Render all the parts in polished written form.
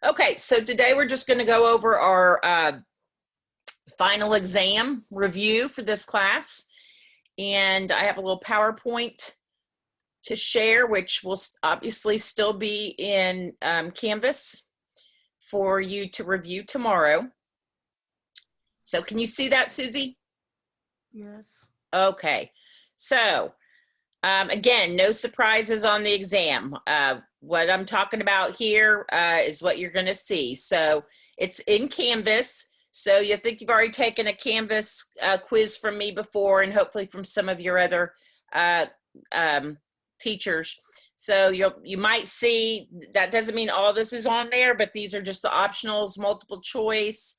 Okay, so today we're just going to go over our final exam review for this class. And I have a little PowerPoint to share, which will obviously still be in Canvas for you to review tomorrow. So can you see that, Susie? Yes. Okay, so again, no surprises on the exam. What I'm talking about here is what you're going to see. So it's in Canvas. So you think you've already taken a Canvas quiz from me before, and hopefully from some of your other teachers. So you might see, that doesn't mean all this is on there, but these are just the optionals: multiple choice,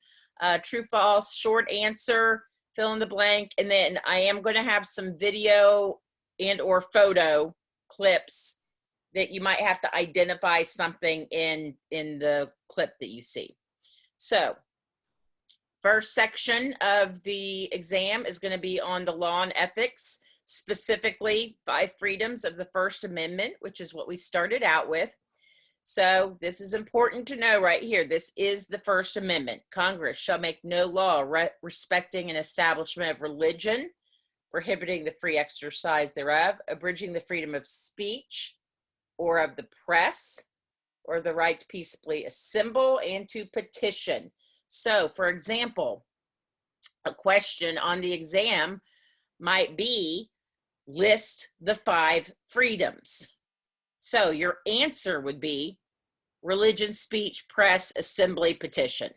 true, false, short answer, fill in the blank. And then I am going to have some video and or photo clips that you might have to identify something in the clip that you see. So first section of the exam is going to be on the law and ethics, specifically 5 freedoms of the First Amendment, which is what we started out with. So this is important to know right here. This is the First Amendment. Congress shall make no law respecting an establishment of religion, prohibiting the free exercise thereof, abridging the freedom of speech or of the press, or the right to peaceably assemble and to petition. So, for example, a question on the exam might be, list the 5 freedoms. So your answer would be religion, speech, press, assembly, petition.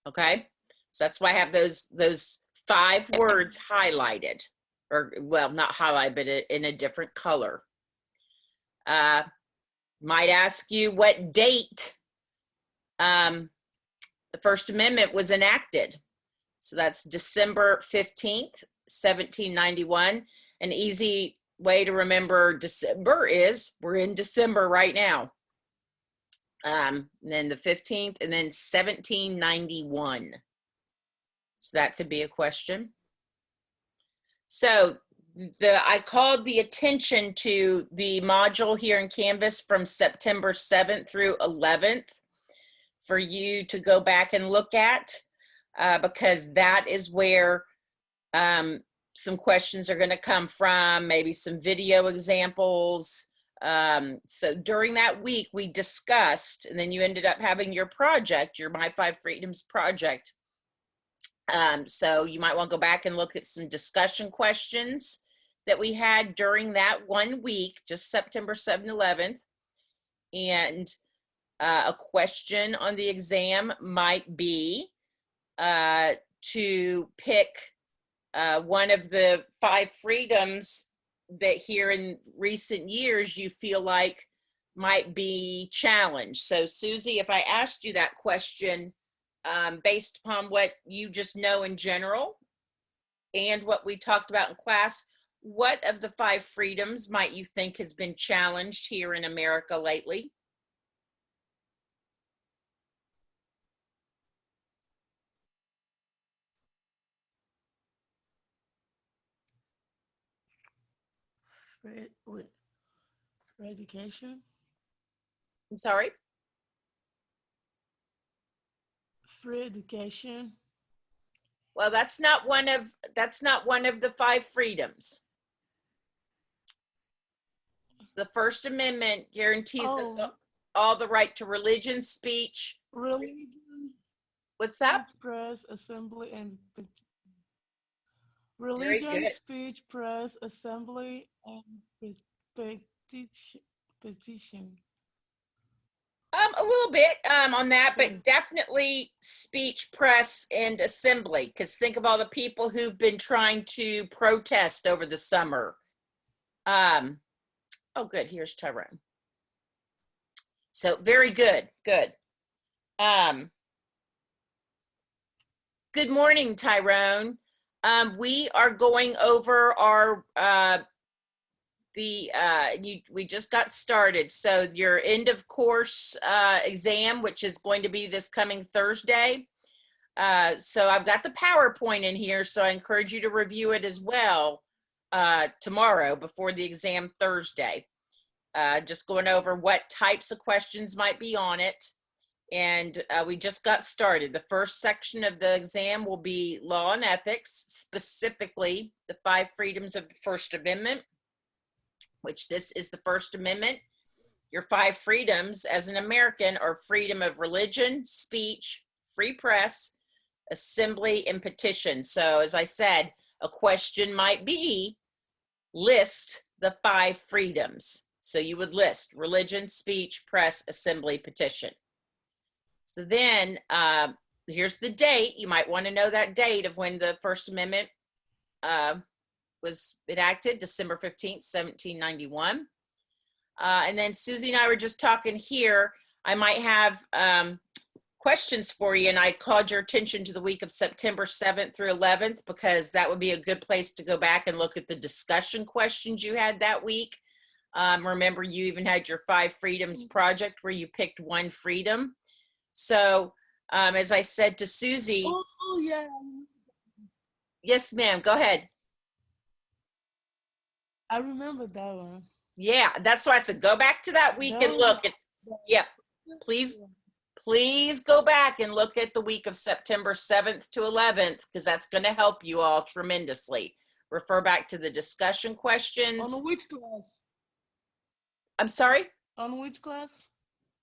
Okay, so that's why I have those 5 words highlighted, or well, not highlighted, but in a different color. Might ask you what date the First Amendment was enacted. So that's December 15th, 1791. An easy way to remember December is we're in December right now. And then the 15th, and then 1791. So that could be a question. So I called the attention to the module here in Canvas from September 7th through 11th for you to go back and look at, because that is where some questions are going to come from, maybe some video examples. So during that week we discussed, and then you ended up having your project, your My 5 Freedoms project. So you might want to go back and look at some discussion questions that we had during that 1 week, just September 7th, 11th. And a question on the exam might be to pick one of the 5 freedoms that here in recent years you feel like might be challenged. So Susie, if I asked you that question, based upon what you just know in general and what we talked about in class, what of the 5 freedoms might you think has been challenged here in America lately? Free education. I'm sorry? Free education. Well, that's not one of the 5 freedoms. So the First Amendment guarantees us all the right to religion, speech. Religion. What's that? Speech, press, assembly, and Very religion, good. speech, press, assembly, and petition. A little bit on that, but definitely speech, press, and assembly, because think of all the people who've been trying to protest over the summer. Oh, good. Here's Tyrone. So very good. Good. Good morning, Tyrone. We are going over our we just got started. So your end of course exam, which is going to be this coming Thursday. So I've got the PowerPoint in here, so I encourage you to review it as well tomorrow before the exam Thursday. just going over what types of questions might be on it. And we just got started. The first section of the exam will be law and ethics, specifically the 5 freedoms of the First Amendment, which this is the First Amendment. Your 5 freedoms as an American are freedom of religion, speech, free press, assembly, and petition. So as I said, a question might be, list the 5 freedoms. So you would list religion, speech, press, assembly, petition. So then here's the date. You might want to know that date of when the First Amendment was enacted, December 15th, 1791. And then Susie and I were just talking here. I might have questions for you, and I called your attention to the week of September 7th through 11th, because that would be a good place to go back and look at the discussion questions you had that week. Remember, you even had your 5 freedoms project where you picked 1 freedom. So as I said to Susie. Oh, yeah. Yes, ma'am, go ahead. I remember that one. Yeah, that's why I said go back to that week and look at, yeah, please go back and look at the week of September 7th to 11th, because that's going to help you all tremendously. Refer back to the discussion questions. On which class? I'm sorry? On which class?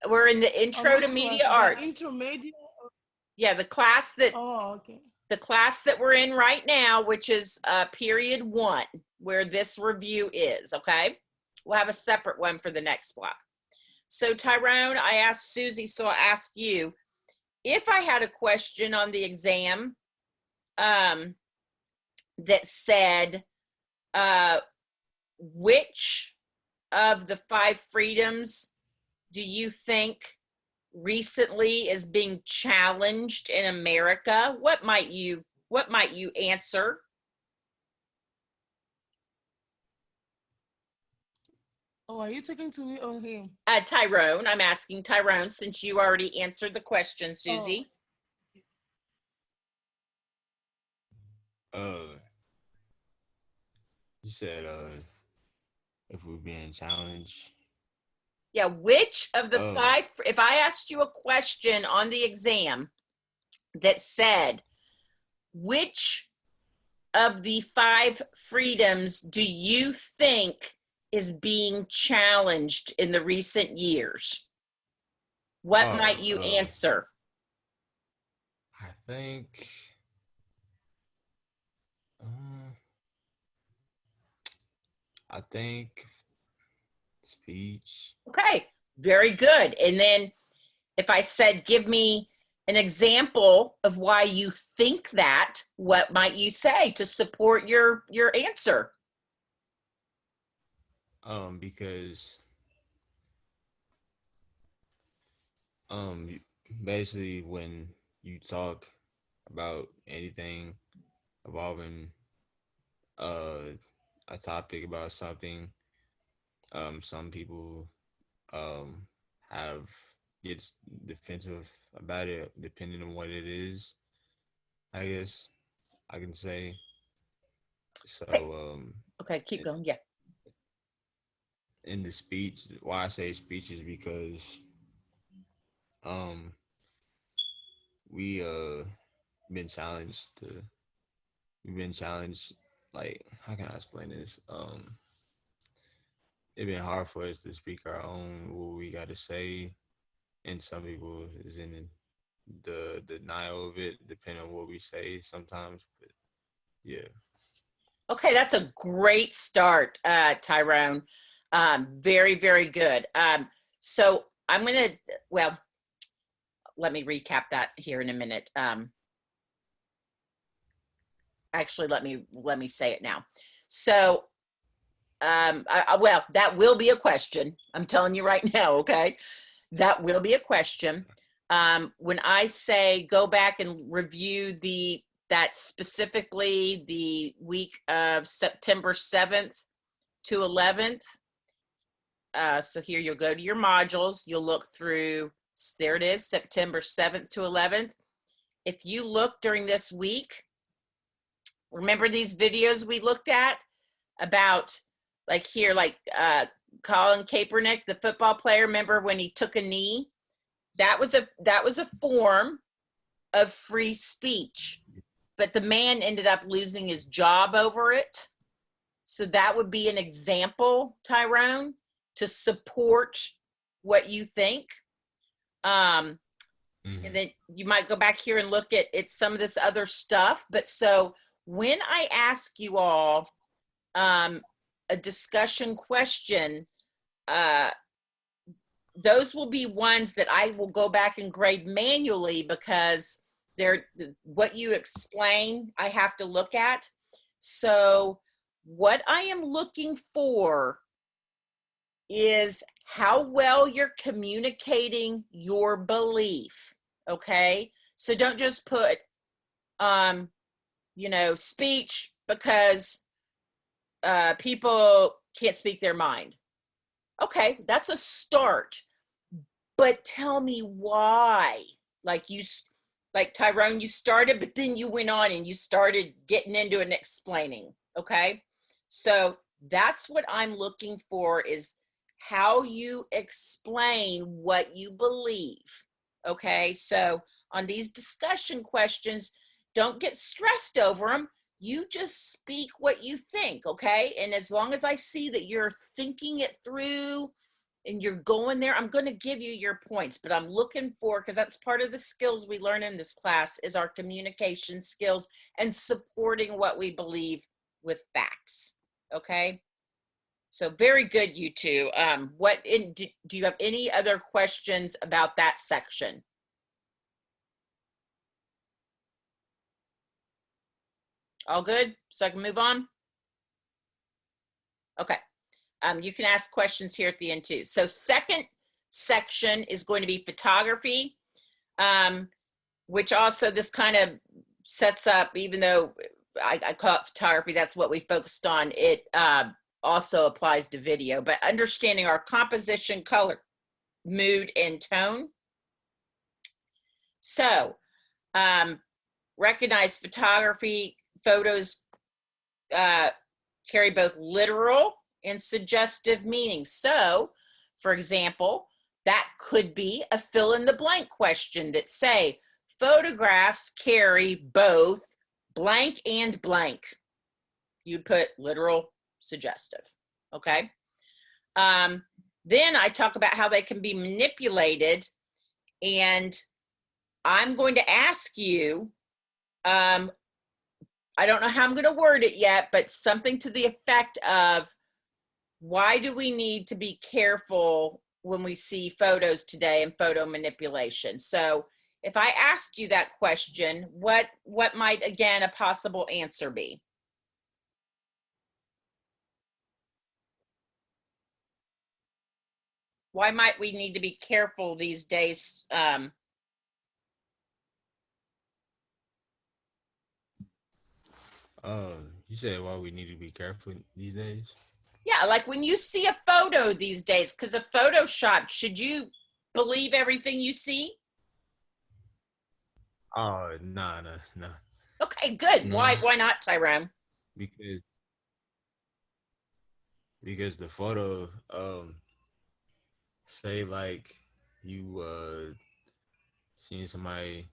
We're in the Intro to Media Arts. Intermediate? Yeah, the class that, Oh, okay. the class that we're in right now, which is period 1, where this review is, okay? We'll have a separate one for the next block. So Tyrone, I asked Susie, so I'll ask you, if I had a question on the exam that said, which of the 5 freedoms do you think recently is being challenged in America? What might you answer? Oh, are you talking to me or him? Tyrone, I'm asking Tyrone, since you already answered the question, Susie. You said if we're being challenged. Yeah, which of the 5, if I asked you a question on the exam that said, which of the 5 freedoms do you think is being challenged in the recent years? What might you answer? I think speech. Okay, very good. And then if I said, give me an example of why you think that, what might you say to support your answer? Because basically when you talk about anything involving a topic about something, some people gets defensive about it depending on what it is, I guess I can say. So okay, keep going. Yeah. In the speech, why I say speech is because we've been challenged, like, how can I explain this? It's been hard for us to speak our own, what we got to say, and some people is in the denial of it, depending on what we say sometimes. But yeah. Okay, that's a great start, Tyrone. Very, very good. So I'm gonna, well, let me recap that here in a minute. Actually, let me say it now. So, well, that will be a question. I'm telling you right now, okay? That will be a question. When I say go back and review that specifically the week of September 7th to 11th. So here you'll go to your modules, you'll look through, there it is, September 7th to 11th. If you look during this week, remember these videos we looked at about, like here, like Colin Kaepernick, the football player, remember when he took a knee? That was a form of free speech, but the man ended up losing his job over it. So that would be an example, Tyrone, to support what you think. And then you might go back here and look at some of this other stuff. But so when I ask you all a discussion question, those will be ones that I will go back and grade manually because they're what you explain, I have to look at. So what I am looking for is how well you're communicating your belief. Okay. So don't just put, speech because people can't speak their mind. Okay, that's a start. But tell me why. Like Tyrone, you started, but then you went on and you started getting into it and explaining. Okay, so that's what I'm looking for is how you explain what you believe. Okay, so on these discussion questions, don't get stressed over them. You just speak what you think, okay? And as long as I see that you're thinking it through and you're going there, I'm going to give you your points. But I'm looking for, because that's part of the skills we learn in this class, is our communication skills and supporting what we believe with facts, okay? So very good, you two. Do you have any other questions about that section? All good? So I can move on? Okay. You can ask questions here at the end too. So second section is going to be photography, which also this kind of sets up, even though I call it photography, that's what we focused on. It also applies to video, but understanding our composition, color, mood, and tone. So recognize photography. Photos carry both literal and suggestive meaning. So, for example, that could be a fill in the blank question that say, photographs carry both blank and blank. You put literal, suggestive, okay? Then I talk about how they can be manipulated, and I'm going to ask you, I don't know how I'm going to word it yet, but something to the effect of, why do we need to be careful when we see photos today and photo manipulation? So if I asked you that question, what might, again, a possible answer be? Why might we need to be careful these days? You said why we need to be careful these days? Yeah, like when you see a photo these days, because of Photoshop, should you believe everything you see? Oh, nah. Okay, good. No. Why not, Tyrone? Because the photo, say like you seen somebody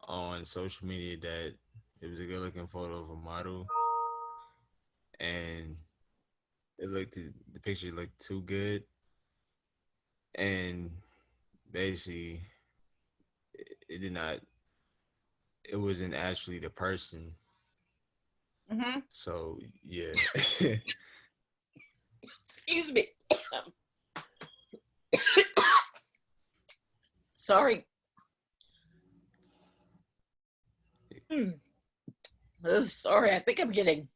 on social media that it was a good looking photo of a model, and the picture looked too good, and basically it wasn't actually the person. Mm-hmm. So yeah. Excuse me. Sorry. Oh, sorry. I think I'm getting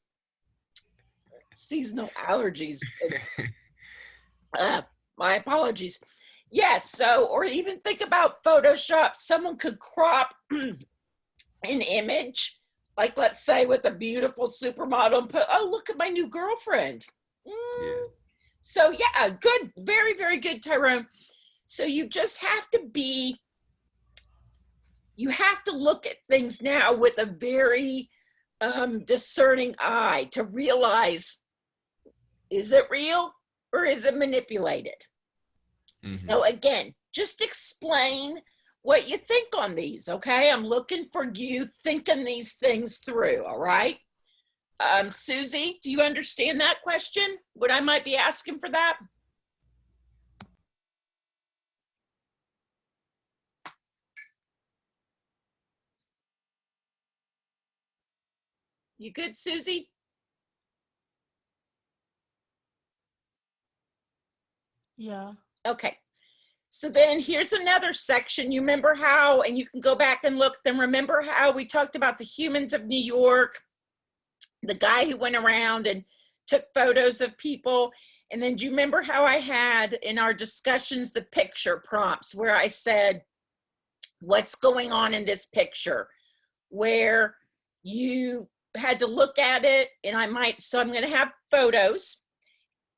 seasonal allergies. My apologies. Yes. So, or even think about Photoshop. Someone could crop an image, like let's say with a beautiful supermodel, and put, oh, look at my new girlfriend. Yeah. So yeah, good. Very, very good, Tyrone. So you just have to be, you have to look at things now with a very discerning eye to realize, is it real? or is it manipulated? Mhm. So again, just explain what you think on these, okay? I'm looking for you thinking these things through, all right? Susie, do you understand that question? What I might be asking for that? You good, Susie? Yeah. Okay. So then here's another section. You remember how, and you can go back and look, then remember how we talked about the Humans of New York, the guy who went around and took photos of people. And then do you remember how I had in our discussions the picture prompts where I said, what's going on in this picture? Where you had to look at it, and so I'm going to have photos,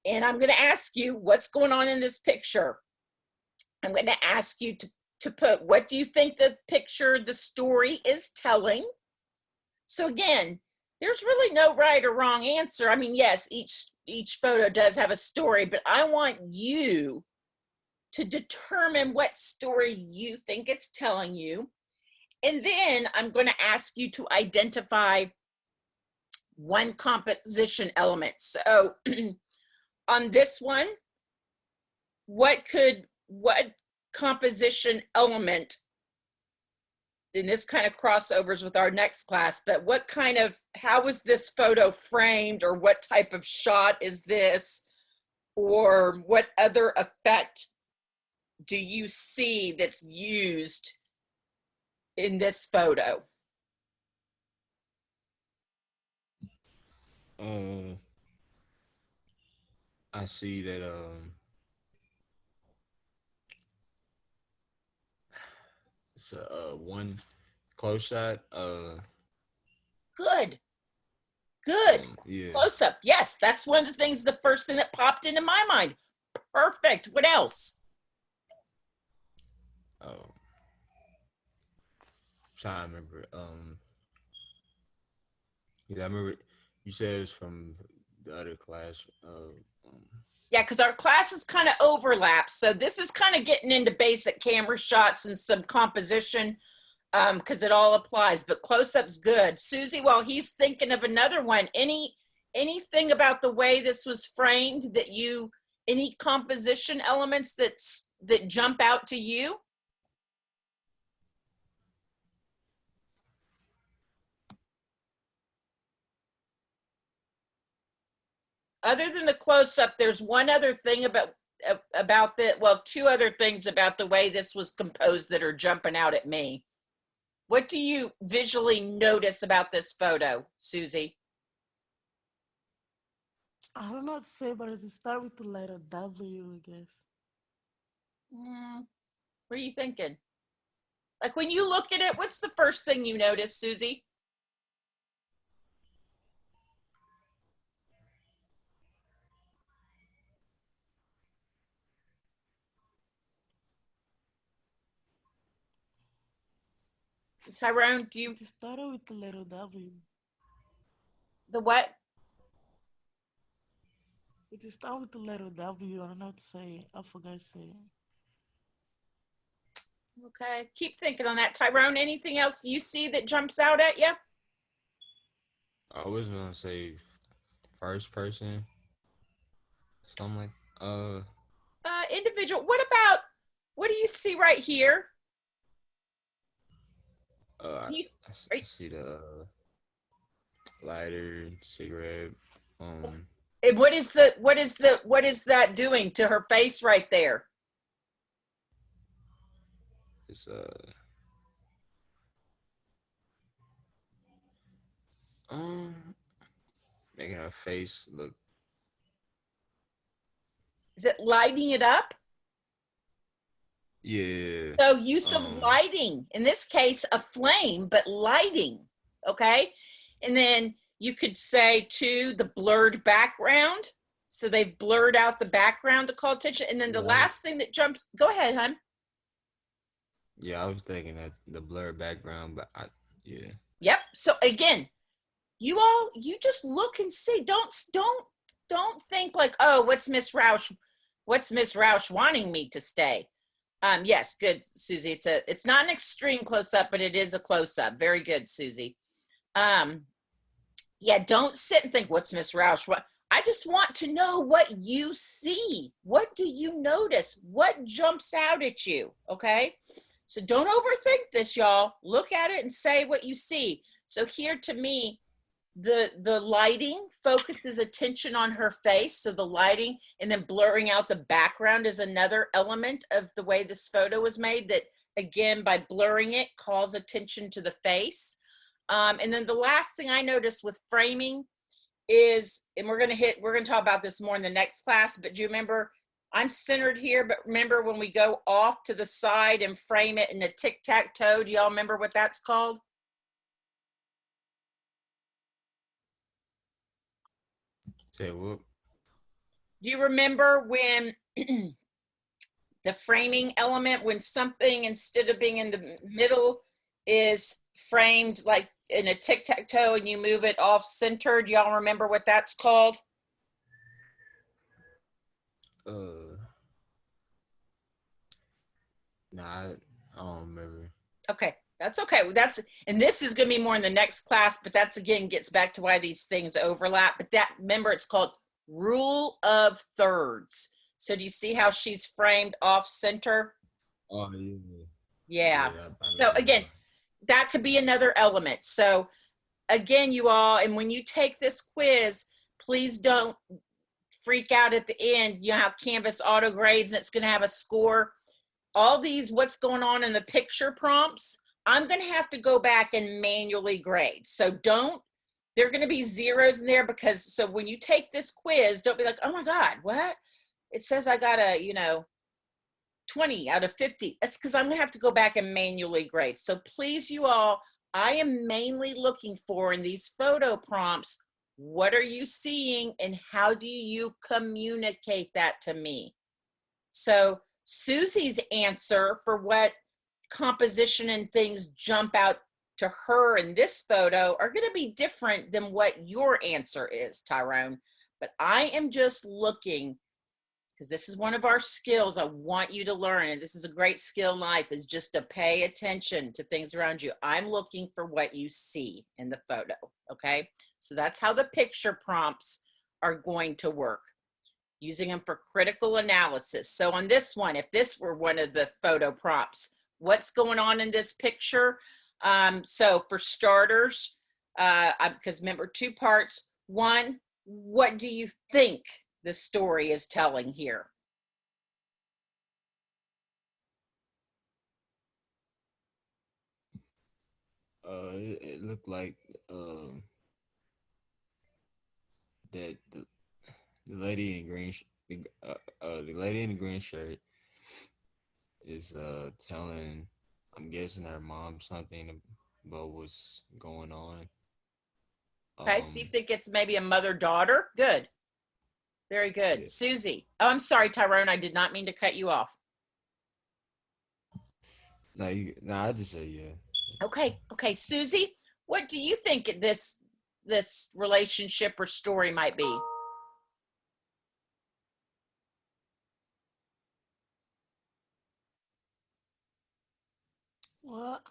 and I'm going to ask you, what's going on in this picture? I'm going to ask you to put, what do you think the picture, the story is telling? So again, there's really no right or wrong answer. I mean, yes, each photo does have a story, but I want you to determine what story you think it's telling you. And then I'm going to ask you to identify one composition element. So on this one, what composition element, and this kind of crossovers with our next class, but how was this photo framed, or what type of shot is this, or what other effect do you see that's used in this photo? I see that it's a one close shot. Good. Yeah. Close up. Yes, that's one of the things, the first thing that popped into my mind. Perfect. What else? Trying to remember. Yeah, I remember you said it was from the other class. Yeah, because our classes kind of overlap. So this is kind of getting into basic camera shots and some composition, because it all applies. But close-up's good. Susie, while he's thinking of another one, anything about the way this was framed that any composition elements that jump out to you? Other than the close-up, there's one other thing two other things about the way this was composed that are jumping out at me. What do you visually notice about this photo, Susie? I don't know what to say, but it start with the letter W, I guess. What are you thinking? Like when you look at it, what's the first thing you notice, Susie? Tyrone, do you? It started with the letter W. The what? It started with the letter W. I don't know what to say. I forgot to say it. Okay, keep thinking on that. Tyrone, anything else you see that jumps out at you? I was gonna say first person, something like Individual. What do you see right here? I see the lighter, cigarette. And what is that doing to her face right there? It's making her face look. Is it lighting it up? Yeah. So use of lighting, in this case, a flame, but lighting, okay? And then you could say too, the blurred background. So they've blurred out the background to call attention. And then the last thing that jumps, go ahead, hon. Yeah, I was thinking that the blurred background, but Yep. So again, you just look and see. Don't don't think like, oh, what's Miss Roush wanting me to stay? Yes, good, Susie. It's not an extreme close up, but it is a close up. Very good, Susie. Yeah, don't sit and think, what's Miss Roush? What? I just want to know what you see. What do you notice? What jumps out at you? Okay. So don't overthink this, y'all. Look at it and say what you see. So here to me, the lighting focuses attention on her face. So the lighting and then blurring out the background is another element of the way this photo was made that, again, by blurring it, calls attention to the face. And then the last thing I noticed with framing is, and we're going to talk about this more in the next class, but do you remember, I'm centered here, but remember when we go off to the side and frame it in a tic-tac-toe, do y'all remember what that's called? Say what? Do you remember when the framing element, when something instead of being in the middle is framed like in a tic-tac-toe and you move it off center? Do y'all remember what that's called? Nah, I don't remember. Okay, that's okay. And this is going to be more in the next class, but that's again gets back to why these things overlap. But that, remember, it's called rule of thirds. So do you see how she's framed off center? Oh yeah. Yeah. I So again, that could be another element. So again, you all, and when you take this quiz, please don't freak out at the end. You have Canvas auto grades and it's going to have a score. All these, what's going on in the picture prompts, I'm going to have to go back and manually grade. So they're going to be zeros in there because, so when you take this quiz, don't be like, oh my God, what? It says I got a, 20 out of 50. That's because I'm going to have to go back and manually grade. So please, you all, I am mainly looking for in these photo prompts, what are you seeing and how do you communicate that to me? So Susie's answer for what composition and things jump out to her in this photo are going to be different than what your answer is, Tyrone. But I am just looking, because this is one of our skills I want you to learn, and this is a great skill in life, is just to pay attention to things around you. I'm looking for what you see in the photo, okay? So that's how the picture prompts are going to work, using them for critical analysis. So on this one, if this were one of the photo prompts, what's going on in this picture? So for starters, because remember, two parts. One, what do you think the story is telling here? It looked like that the lady in green, the lady in the green shirt is telling, I'm guessing her mom something about what's going on. Okay, so you think it's maybe a mother-daughter? Good. Very good. Yeah. Susie. Oh, I'm sorry, Tyrone. I did not mean to cut you off. No, I just say yeah. Okay, Susie, what do you think this relationship or story might be? What?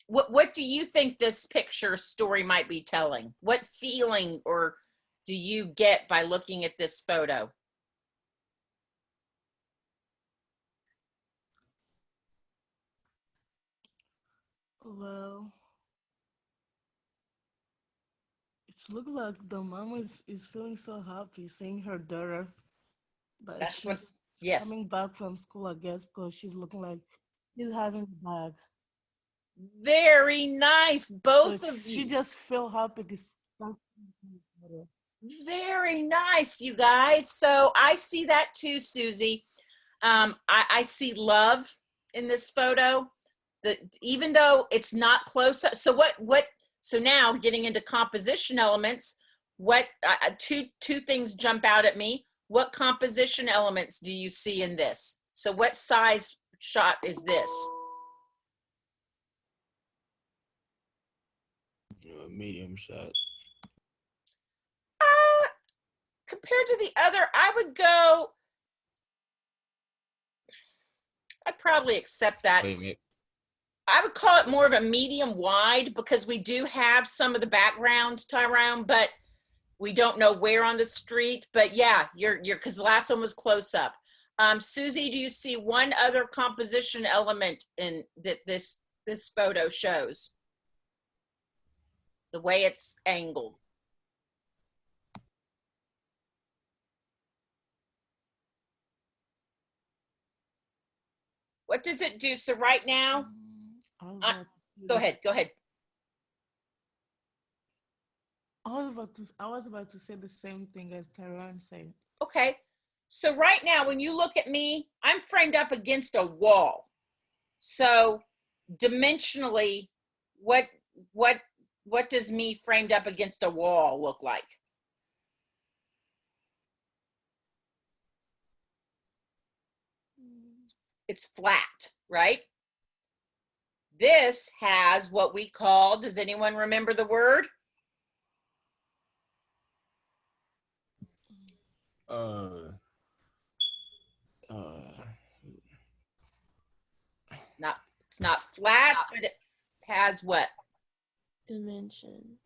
What do you think this picture story might be telling? What feeling or do you get by looking at this photo? Well, it looks like the mom is feeling so happy seeing her daughter. But That's what, she's yes. coming back from school, I guess, because she's looking like she's having a bag. Very nice, So both of she you. just feel happy because Very nice, you guys. So I see that too, Susie. I see love in this photo. That even though it's not close up. So so now getting into composition elements, what two things jump out at me. What composition elements do you see in this? So what size shot is this? Medium shot. compared to the other, I'd probably accept that. Wait, wait. I would call it more of a medium wide because we do have some of the background, Tyrone, but we don't know where on the street. But yeah, you're because the last one was close up. Susie, do you see one other composition element in that this photo shows? The way it's angled. What does it do? So right now, I was I- about to say go the- ahead, go ahead. I was about to say the same thing as Tyrone said. Okay. So right now, when you look at me, I'm framed up against a wall. So dimensionally, what does me framed up against a wall look like? It's flat, right? This has what we call, does anyone remember the word? Uh, It's not flat, but it has what? Dimension.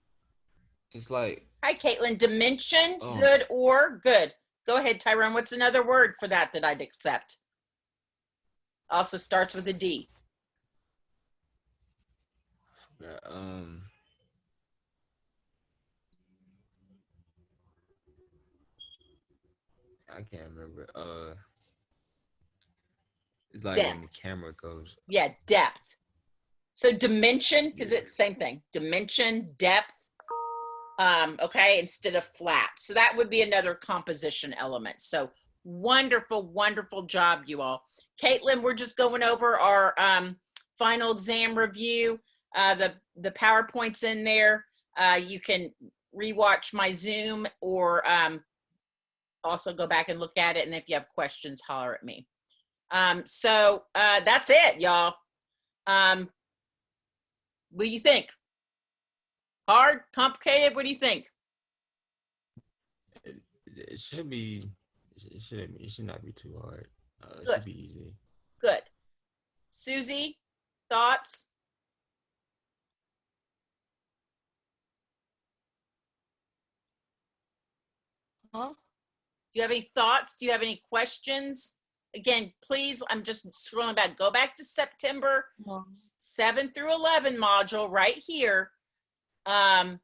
it's like Hi, Caitlin. Dimension, Oh. good or good. Go ahead, Tyrone. What's another word for that I'd accept? Also starts with a D. yeah, I can't remember. It's like when the camera goes. Yeah, depth. So dimension, because it's same thing. Dimension, depth. Okay, instead of flat. So that would be another composition element. So wonderful, wonderful job, you all. Caitlin, we're just going over our final exam review. The PowerPoint's in there. You can rewatch my Zoom or also go back and look at it. And if you have questions, holler at me. So that's it, y'all. What do you think? Hard, complicated? What do you think? It should be. It should not be too hard. It Good. should be easy. Good. Susie, thoughts? Huh? Do you have any thoughts? Do you have any questions? Again, please, I'm just scrolling back. Go back to September No. 7 through 11 module right here. And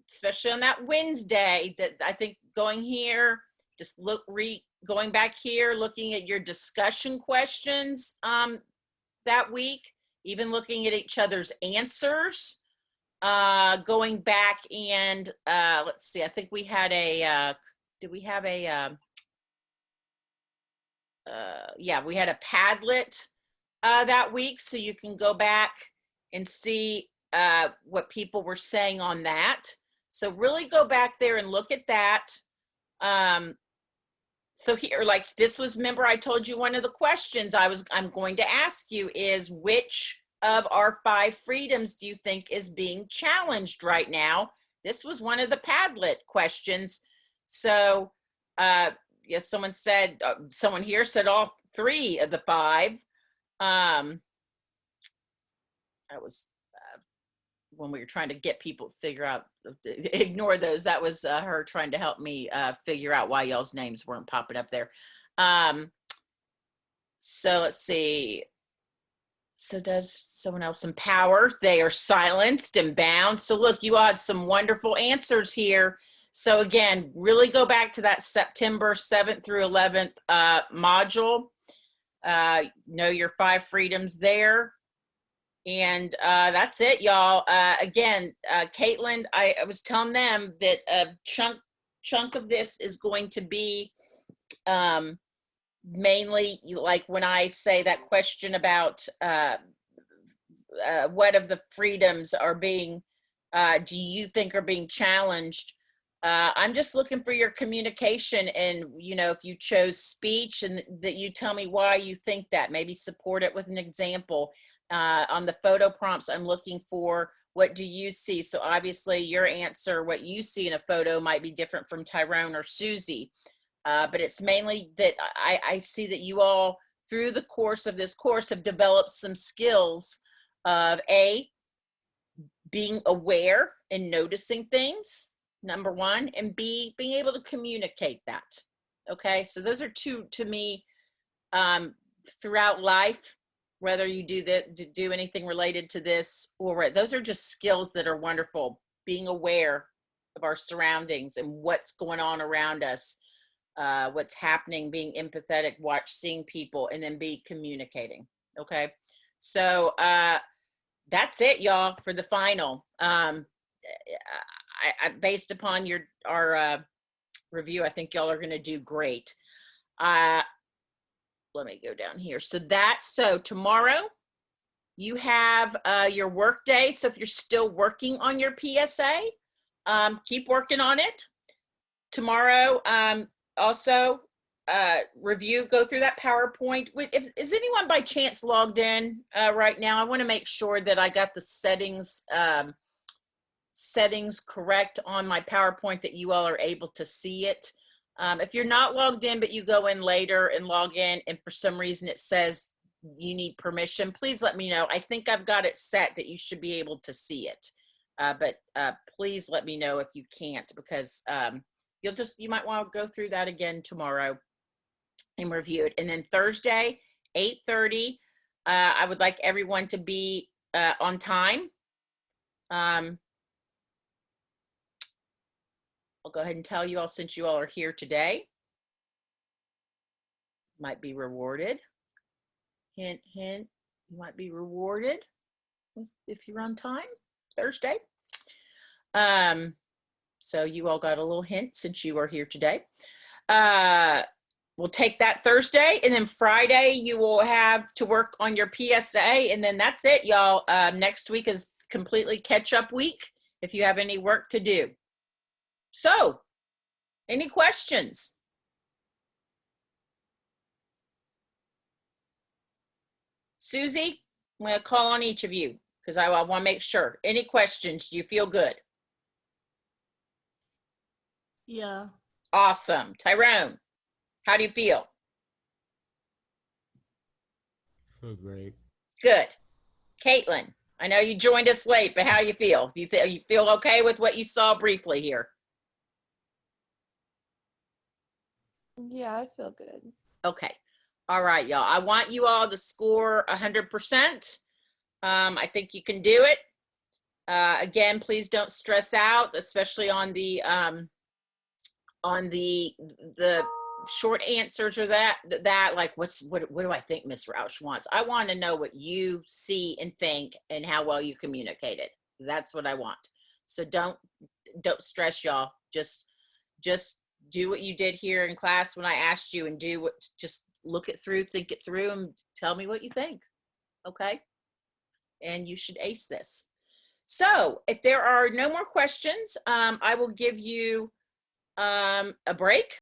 especially on that Wednesday, that I think going here, just going back here, looking at your discussion questions that week, even looking at each other's answers, going back and let's see, I think we had a, did we have a, yeah, we had a Padlet that week, so you can go back and see what people were saying on that. So really go back there and look at that. So here, like this was, remember I told you one of the questions I'm going to ask you is, which of our 5 freedoms do you think is being challenged right now? This was one of the Padlet questions. So yes, someone said, someone here said all 3 of the 5. That was when we were trying to get people to figure out, ignore those. That was her trying to help me figure out why y'all's names weren't popping up there. So let's see. So does someone else empower? They are silenced and bound. So look, you had some wonderful answers here. So again, really go back to that September 7th through 11th module. Know your 5 freedoms there. And that's it, y'all. Again, Caitlin, I was telling them that a chunk of this is going to be mainly like when I say that question about what of the freedoms are being, do you think are being challenged? I'm just looking for your communication, and you know, if you chose speech, and that you tell me why you think that, maybe support it with an example. On the photo prompts, I'm looking for what do you see? So obviously your answer, what you see in a photo might be different from Tyrone or Susie. But it's mainly that I see that you all, through the course of this course, have developed some skills of A, being aware and noticing things, number one, and B, being able to communicate that. Okay, so those are two, to me, throughout life, whether you do anything related to this or those are just skills that are wonderful. Being aware of our surroundings and what's going on around us, what's happening, being empathetic, seeing people, and then be communicating. Okay, so that's it, y'all, for the final. I based upon our review, I think y'all are going to do great. Let me go down here. So tomorrow you have your work day. So if you're still working on your PSA, keep working on it. Tomorrow, also go through that PowerPoint. Is anyone by chance logged in right now? I want to make sure that I got the settings correct on my PowerPoint, that you all are able to see it. If you're not logged in, but you go in later and log in, and for some reason it says you need permission, please let me know. I think I've got it set that you should be able to see it. But please let me know if you can't, because you might want to go through that again tomorrow and review it. And then Thursday, 8:30, I would like everyone to be on time. I'll go ahead and tell you all, since you all are here today, might be rewarded. Hint, hint, you might be rewarded if you're on time Thursday. So you all got a little hint since you are here today. We'll take that Thursday, and then Friday you will have to work on your PSA, and then that's it, y'all. Next week is completely catch-up week if you have any work to do. So, any questions? Susie, I'm going to call on each of you because I want to make sure. Any questions? Do you feel good? Yeah. Awesome. Tyrone, how do you feel? Feel great. Good. Caitlin, I know you joined us late, but how do you feel? Do you feel okay with what you saw briefly here? Yeah, I feel good. Okay. All right, y'all. I want you all to score 100%. I think you can do it. Again, please don't stress out, especially on the short answers or that like what do I think Miss Roush wants? I want to know what you see and think and how well you communicate it. That's what I want. So don't stress, y'all. Just do what you did here in class when I asked you, and just look it through, think it through, and tell me what you think. Okay? And you should ace this. So if there are no more questions, I will give you a break.